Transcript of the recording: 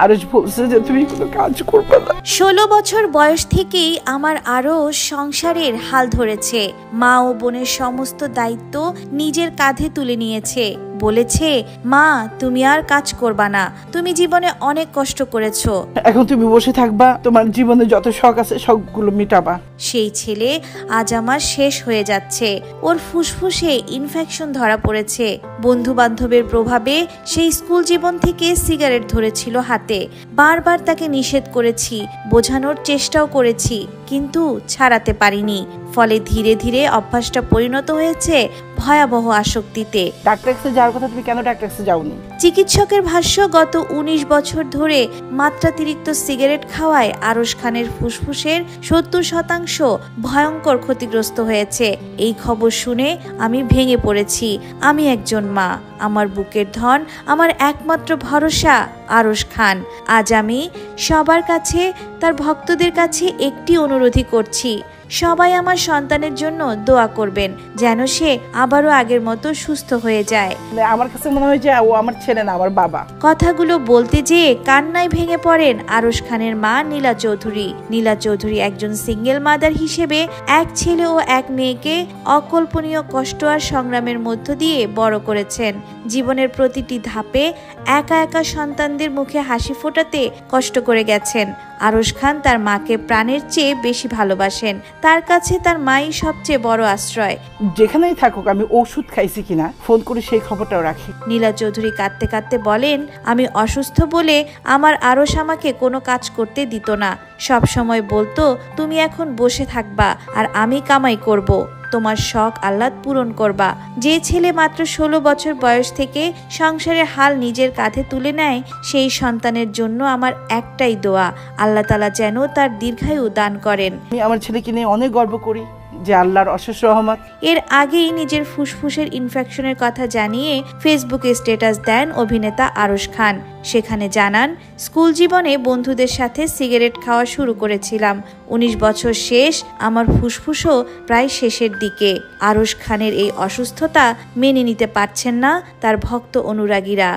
আরশ বলছে যে তুমি কোনো কাজ করবে না। 16 বছর বয়স থেকেই আমার আরশ সংসারের হাল ধরেছে। মা ও বোনের সমস্ত দায়িত্ব নিজের কাঁধে তুলে নিয়েছে। বলেছে, মা তুমি আর কাজ করবা না, তুমি জীবনে অনেক কষ্ট করেছো, এখন তুমি বসে থাকবা, তোমার জীবনে যত শখ আছে সবগুলো মিটাবা। সেই ছেলে আজ আমার শেষ হয়ে যাচ্ছে। ওর ফুসফুসে ইনফেকশন ধরা পড়েছে। বন্ধু বান্ধবের প্রভাবে সেই স্কুল জীবন থেকে সিগারেট ধরেছিল হাতে। বারবার তাকে নিষেধ করেছি, বোঝানোর চেষ্টাও করেছি, কিন্তু ছাড়াতে পারিনি। ফলে ধীরে ধীরে অভ্যাসটা পরিণত হয়েছে ভয়াবহ আসক্তিতে। ডাক্তার কাছে যাওয়ার কথা, তুমি কেন ডাক্তার কাছে যাওনি? চিকিৎসকের ভাষ্য, গত 19 বছর ধরে মাত্রাতিরিক্ত সিগারেট খাওয়ায় আরশ খানের ফুসফুসের 70% ভয়ঙ্কর ক্ষতিগ্রস্ত হয়েছে। এই খবর শুনে আমি ভেঙে পড়েছি। আমি একজন মা, আমার বুকের ধন, আমার একমাত্র ভরসা আরশ খান। আজ আমি সবার কাছে, তার ভক্তদের কাছে একটি অনুরোধই করছি, সবাই আমার সন্তানের জন্য দোয়া করবেন, যেন সে আবারও আগের মতো সুস্থ হয়ে যায়। আমার কাছে মনে হয় যে ও আমার ছেলে না, আমার বাবা। কথাগুলো বলতে যেয়ে কান্নায় ভেঙে পড়েন আরশ খানের মা নীলা চৌধুরী। নীলা চৌধুরী একজন সিঙ্গেল মাদার হিসেবে এক ছেলে ও এক মেয়েকে অকল্পনীয় কষ্ট আর সংগ্রামের মধ্য দিয়ে বড় করেছেন। জীবনের প্রতিটি ধাপে একা একা সন্তানদের মুখে হাসি ফোটাতে কষ্ট করে গেছেন। আরশ খান তার মাকে প্রাণের চেয়ে বেশি ভালোবাসেন। তার কাছে তার মাই সবচেয়ে বড় আশ্রয়। যেখানেই থাকুক আমি ওষুধ খাইছি কিনা ফোন করে সেই খবরটাও রাখি। নীলা চৌধুরী কাঁদতে কাঁদতে বলেন, আমি অসুস্থ বলে আমার আরশ আমাকে কোনো কাজ করতে দিত না। সব সময় বলতো, তুমি এখন বসে থাকবা আর আমি কামাই করব, তোমার শখ আহ্লাদ পূরণ করবা। যে ছেলে মাত্র 16 বছর বয়স থেকে সংসারের হাল নিজের কাঁধে তুলে নেয়, সেই সন্তানের জন্য আমার একটাই দোয়া, আল্লাহ তাআলা যেন তার দীর্ঘায়ু দান করেন। আমি আমার ছেলেকে নিয়ে অনেক গর্ব করি, যে আল্লাহর অশেষ রহমত। এর আগেই নিজের ফুসফুসের ইনফেকশনের কথা জানিয়ে ফেসবুকে স্ট্যাটাস দেন অভিনেতা আরশ খান। সেখানে জানান, স্কুল জীবনে বন্ধুদের সাথে সিগারেট খাওয়া শুরু করেছিলাম। 19 বছর শেষ, আমার ফুসফুসও প্রায় শেষের দিকে। আরশ খানের এই অসুস্থতা মেনে নিতে পারছেন না তার ভক্ত অনুরাগীরা।